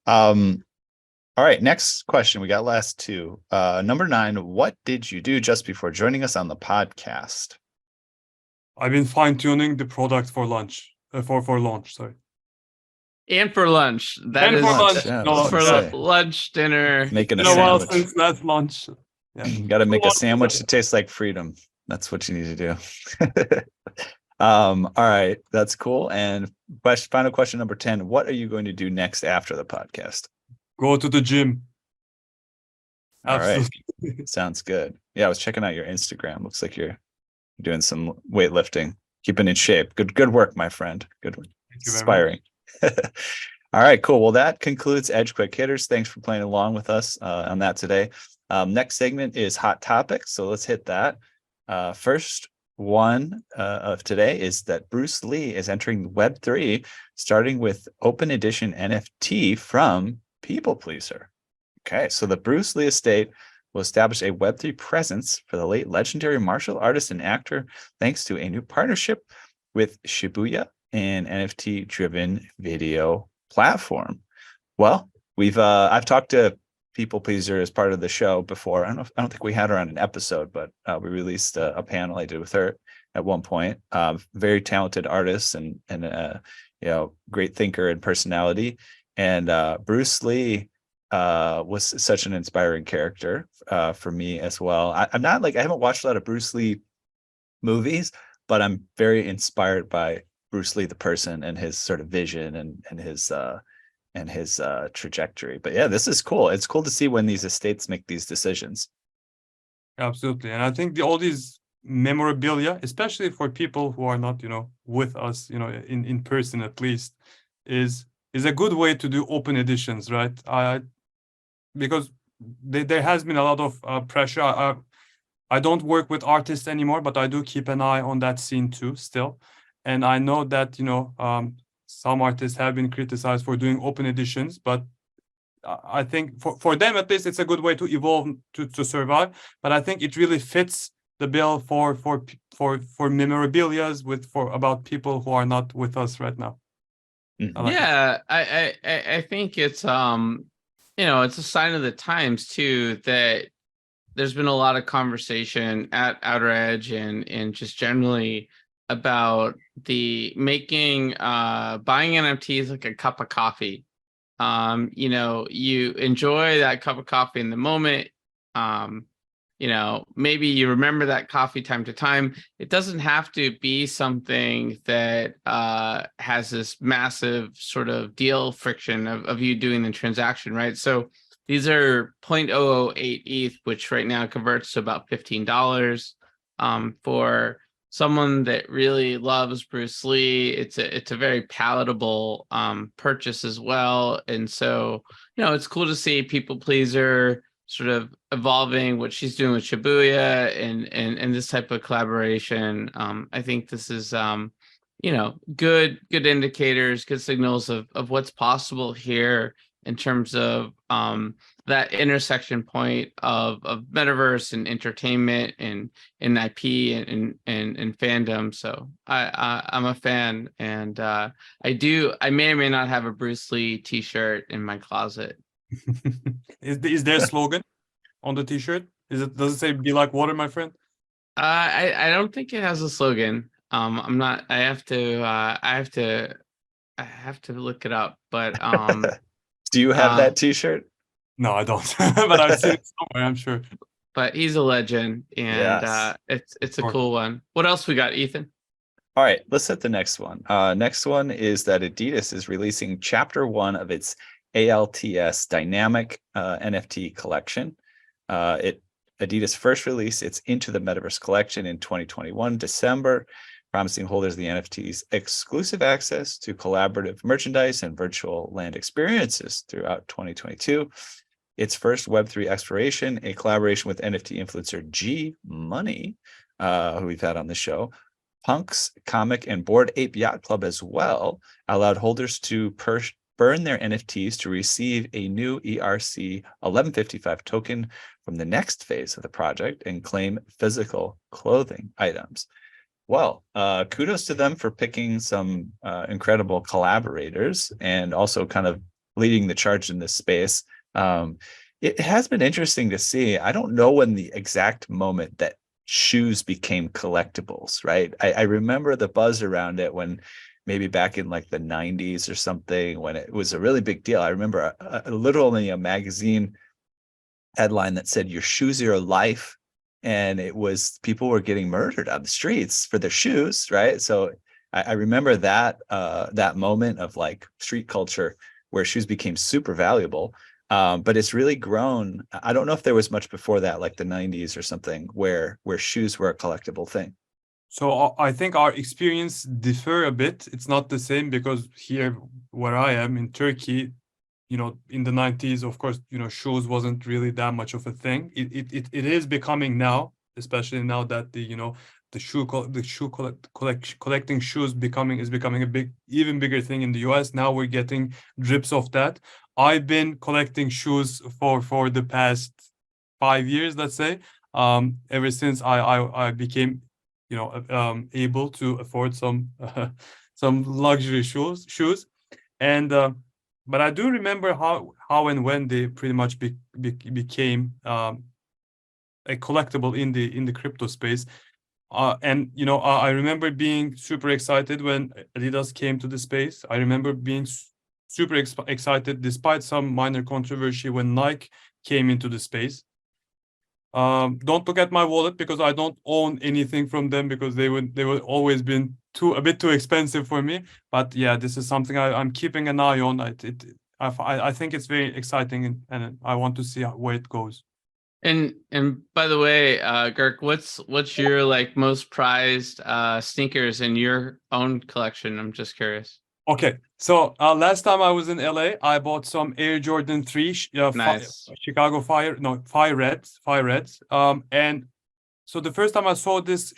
All right, next question. We got last two. Number 9, what did you do just before joining us on the podcast?
I've been fine-tuning the product for lunch. For launch, sorry.
And for lunch. That
And
is
for lunch.
Yeah,
No,
for
say.
lunch, dinner.
Making a
Been a while
sandwich.
since last lunch. Yeah.
Got to make a
lunch.
sandwich that tastes like freedom. That's what you need to do. All right, that's cool. And final question number 10, what are you going to do next after the podcast?
Go to the gym.
All right.
Absolutely.
Sounds good. Yeah, I was checking out your Instagram. Looks like you're doing some weightlifting, keeping in shape. Good work, my friend. Good one.
Thank you very much.
Inspiring. All right, cool. Well, that concludes Edge Quick Hitters. Thanks for playing along with us on that today. Next segment is Hot Topics. So let's hit that. First one of today is that Bruce Lee is entering Web3, starting with Open Edition NFT from People Pleaser. Okay, so the Bruce Lee estate will establish a Web3 presence for the late legendary martial artist and actor, thanks to a new partnership with Shibuya, an NFT-driven video platform. Well, I've talked to People Pleaser as part of the show before. I don't think we had her on an episode, but we released a panel I did with her at one point. Very talented artist and great thinker and personality. And Bruce Lee was such an inspiring character for me as well. I'm not I haven't watched a lot of Bruce Lee movies, but I'm very inspired by Bruce Lee the person and his sort of vision and his trajectory. But yeah, this is cool. It's cool to see when these estates make these decisions.
Absolutely. And I think all these memorabilia, especially for people who are not, with us, in person at least, is a good way to do open editions, right? Because there has been a lot of pressure. I don't work with artists anymore, but I do keep an eye on that scene too still. And I know that, some artists have been criticized for doing open editions, but I think for them at least it's a good way to evolve to survive. But I think it really fits the bill for memorabilias about people who are not with us right now.
Mm-hmm.
Yeah, I think it's it's a sign of the times too, that there's been a lot of conversation at Outer Edge and just generally about the making buying NFTs like a cup of coffee. You enjoy that cup of coffee in the moment. maybe you remember that coffee time to time. It doesn't have to be something that has this massive sort of deal friction of you doing the transaction, right? So these are 0.008 ETH, which right now converts to about $15. For someone that really loves Bruce Lee, it's a very palatable purchase as well. And so, it's cool to see People Pleaser sort of evolving what she's doing with Shibuya and this type of collaboration. I think this is good indicators, good signals of what's possible here in terms of that intersection point of metaverse and entertainment and IP and fandom. So I'm a fan, and I may or may not have a Bruce Lee t-shirt in my closet.
Is there a slogan on the t-shirt? Does it say "Be like water, my friend"?
I don't think it has a slogan. I'm not. I have to look it up. But
do you have that t-shirt?
No, I don't. But I've seen it somewhere, I'm sure.
But he's a legend, and
Yes.
it's a cool one. What else we got, Ethan?
All right, let's hit the next one. Next one is that Adidas is releasing Chapter 1 of its ALTS Dynamic NFT collection. Adidas first released its Into the Metaverse collection in 2021, December, promising holders of the NFTs exclusive access to collaborative merchandise and virtual land experiences throughout 2022. Its first Web3 exploration, a collaboration with NFT influencer G Money, who we've had on the show, Punks, Comic, and Bored Ape Yacht Club as well, allowed holders to burn their NFTs to receive a new ERC 1155 token from the next phase of the project and claim physical clothing items. Well, kudos to them for picking some incredible collaborators and also kind of leading the charge in this space. It has been interesting to see. I don't know when the exact moment that shoes became collectibles, right? I remember the buzz around it when maybe back in like the 90s or something, when it was a really big deal. I remember literally a magazine headline that said "Your shoes are your life." And it was, people were getting murdered on the streets for their shoes, right? So I remember that that moment of like street culture where shoes became super valuable. But it's really grown. I don't know if there was much before that, like the 90s or something, where shoes were a collectible thing.
So I think our experience differ a bit. It's not the same because here where I am in Turkey, in the 90s, of course, shoes wasn't really that much of a thing. It is becoming now, especially now that collecting shoes is becoming a even bigger thing in the US. Now we're getting drips of that. I've been collecting shoes for the past 5 years, let's say, ever since I became able to afford some luxury shoes. And but I do remember how and when they pretty much became a collectible in the crypto space. And I remember being super excited when Adidas came to the space. I remember being super excited despite some minor controversy when Nike came into the space. Don't look at my wallet because I don't own anything from them because they would always been a bit too expensive for me. But yeah, this is something I'm keeping an eye on. I think it's very exciting and I want to see where it goes.
And by the way, Girk, what's your like most prized sneakers in your own collection? I'm just curious.
Okay, so last time I was in LA, I bought some Air Jordan 3
Nice.
Chicago Fire Reds. And so the first time I saw these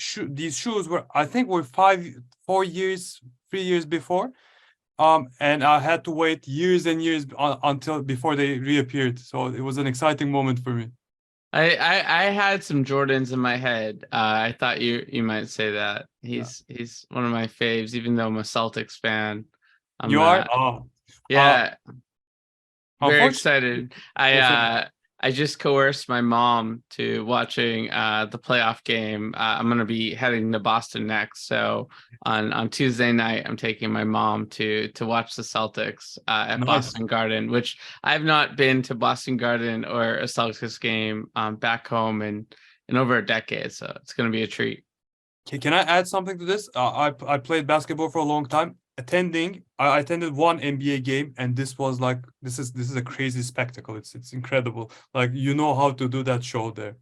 shoes were 3 years before. And I had to wait years and years until before they reappeared. So it was an exciting moment for me.
I had some Jordans in my head. I thought you might say that. He's one of my faves, even though I'm a Celtics fan.
You are? Oh.
Yeah. Very
Unfortunately,
excited. I I just coerced my mom to watching the playoff game. I'm going to be heading to Boston next. So on Tuesday night, I'm taking my mom to watch the Celtics at
Nice.
Boston Garden, which I've not been to Boston Garden or a Celtics game back home in over a decade. So it's going to be a treat.
Can I add something to this? I played basketball for a long time. I attended one NBA game, and this was like this is a crazy spectacle. It's incredible. Like you know how to do that show there.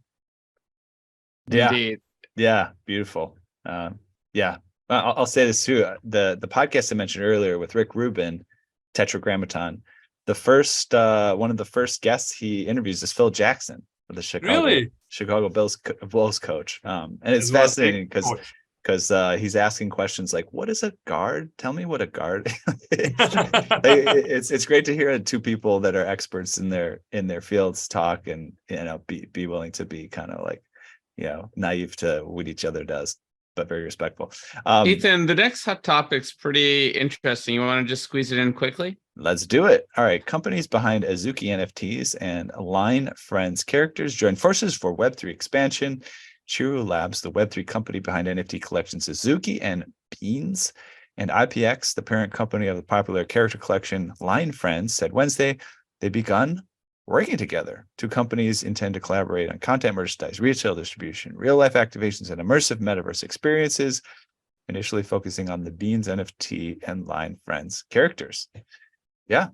Yeah.
Indeed.
Yeah, beautiful. Yeah, I'll say this too. The podcast I mentioned earlier with Rick Rubin, Tetragrammaton, the first one of the first guests he interviews is Phil Jackson, the Chicago Bulls coach. And it's
As well as
fascinating
coach.
because he's asking questions like, "What is a guard? Tell me what a guard." It's great to hear two people that are experts in their fields talk, and be willing to be kind of like, naive to what each other does, but very respectful.
Ethan, the next hot topic's pretty interesting. You want to just squeeze it in quickly?
Let's do it. All right. Companies behind Azuki NFTs and Line Friends characters join forces for Web3 expansion. Chiru Labs, the Web3 company behind NFT collections Azuki and Beans, and IPX, the parent company of the popular character collection Line Friends, said Wednesday they've begun working together. Two companies intend to collaborate on content, merchandise, retail distribution, real-life activations, and immersive metaverse experiences, initially focusing on the Beans NFT and Line Friends characters. Yeah,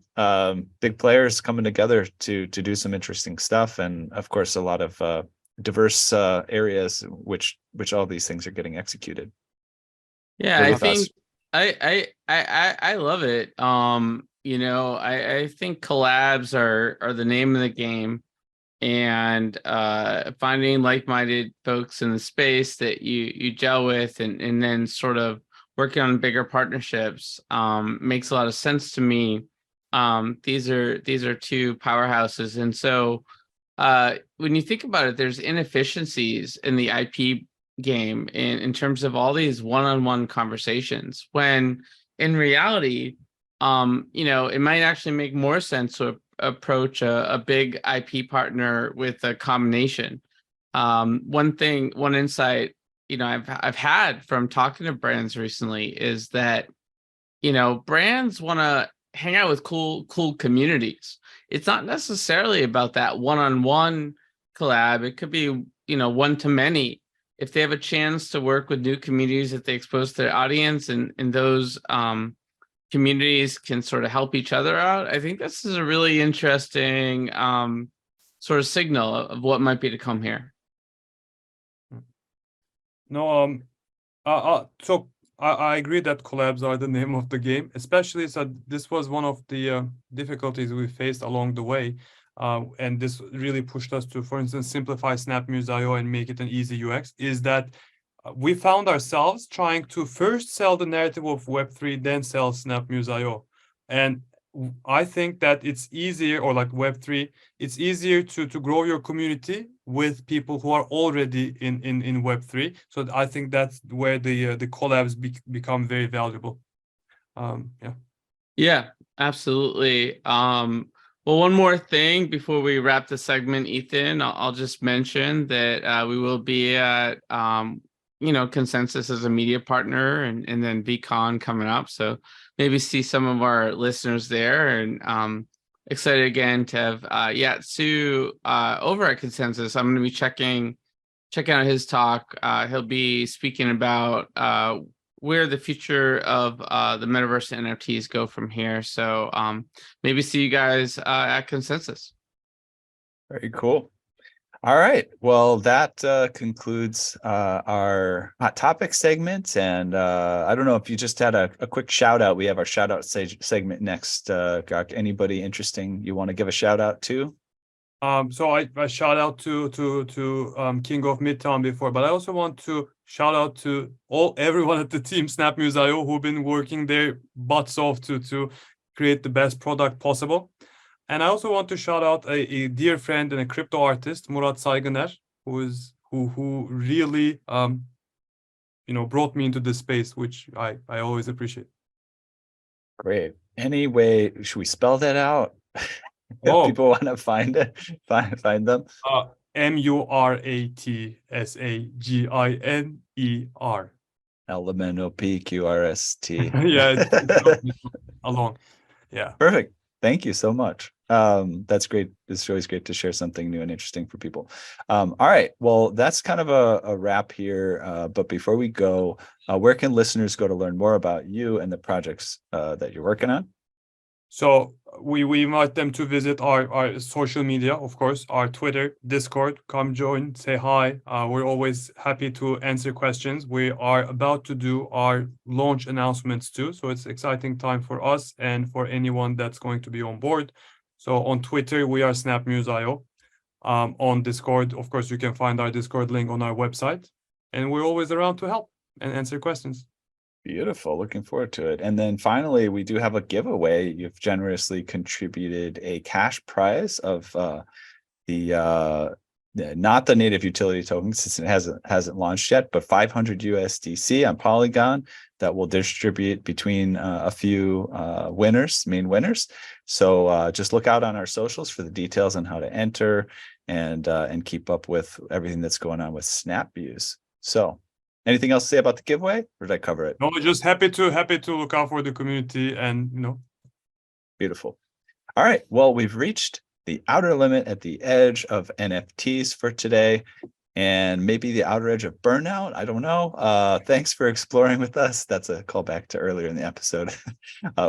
big players coming together to do some interesting stuff, and of course, a lot of diverse areas which all these things are getting executed.
Yeah, I think I love it. I think collabs are the name of the game, and finding like-minded folks in the space that you gel with, and then sort of working on bigger partnerships makes a lot of sense to me. These are two powerhouses, and so when you think about it, there's inefficiencies in the IP game in terms of all these one-on-one conversations, when in reality, it might actually make more sense to approach a big IP partner with a combination. One insight, I've had from talking to brands recently is that, brands want to hang out with cool communities. It's not necessarily about that one-on-one collab. It could be, one-to-many. If they have a chance to work with new communities that they expose to their audience, and those communities can sort of help each other out, I think this is a really interesting sort of signal of what might be to come here.
No, so I agree that collabs are the name of the game, especially so this was one of the difficulties we faced along the way. And this really pushed us to, for instance, simplify SnapMuse.io and make it an easy UX, is that we found ourselves trying to first sell the narrative of Web3, then sell SnapMuse.io. And I think that it's easier, or like Web3, it's easier to grow your community with people who are already in Web3. So I think that's where the collabs become very valuable.
Yeah, absolutely. Well, one more thing before we wrap the segment, Ethan, I'll just mention that we will be at Consensus as a media partner, and then VCon coming up. So maybe see some of our listeners there, and excited again to have Yatsu over at Consensus. I'm going to be checking out his talk. He'll be speaking about where the future of the metaverse and NFTs go from here. So maybe see you guys at Consensus.
Very cool. All right. Well, that concludes our hot topic segment. And I don't know if you just had a quick shout out. We have our shout out segment next. Gok, anybody interesting you want to give a shout out to?
So I shout out to King of Midtown before, but I also want to shout out to everyone at the team SnapMuse.io who've been working their butts off to create the best product possible. And I also want to shout out a dear friend and a crypto artist, Murat Saygıner, who really brought me into this space, which I always appreciate.
Great. Any way should we spell that out? if
Oh,
people want to find it, find them.
Muratginer.
LMNOPQRST.
Yeah, it's along. Yeah.
Perfect. Thank you so much. That's great. It's always great to share something new and interesting for people. All right. Well, that's kind of a wrap here. But before we go, where can listeners go to learn more about you and the projects that you're working on?
So we invite them to visit our social media, of course, our Twitter, Discord. Come join, say hi. We're always happy to answer questions. We are about to do our launch announcements too. So it's exciting time for us and for anyone that's going to be on board. So on Twitter, we are SnapMuse.io. On Discord, of course, you can find our Discord link on our website. And we're always around to help and answer questions.
Beautiful. Looking forward to it. And then finally, we do have a giveaway. You've generously contributed a cash prize of not the native utility token, since it hasn't launched yet, but 500 USDC on Polygon that will distribute between a few main winners. So just look out on our socials for the details on how to enter and keep up with everything that's going on with SnapViews. So anything else to say about the giveaway, or did I cover it?
No, just happy to look out for the community and
Beautiful. All right. Well, we've reached the outer limit at the edge of NFTs for today, and maybe the outer edge of burnout. I don't know. Thanks for exploring with us. That's a callback to earlier in the episode.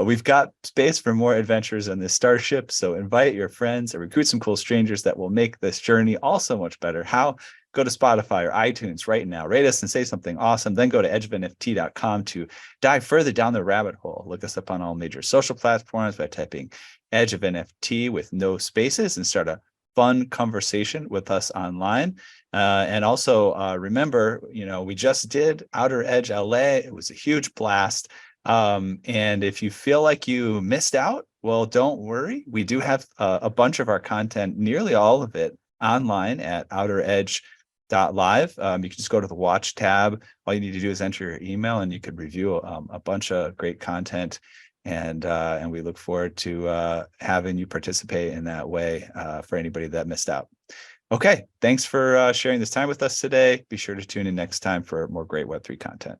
We've got space for more adventures on this starship, so invite your friends and recruit some cool strangers that will make this journey also much better. How? Go to Spotify or iTunes right now, rate us and say something awesome. Then go to edgeofnft.com to dive further down the rabbit hole. Look us up on all major social platforms by typing Edge of NFT with no spaces and start a fun conversation with us online. And also remember, we just did Outer Edge LA. It was a huge blast. And if you feel like you missed out, well, don't worry. We do have a bunch of our content, nearly all of it, online at outeredge.live. You can just go to the watch tab. All you need to do is enter your email and you could review a bunch of great content. And we look forward to having you participate in that way for anybody that missed out. Okay, thanks for sharing this time with us today. Be sure to tune in next time for more great Web3 content.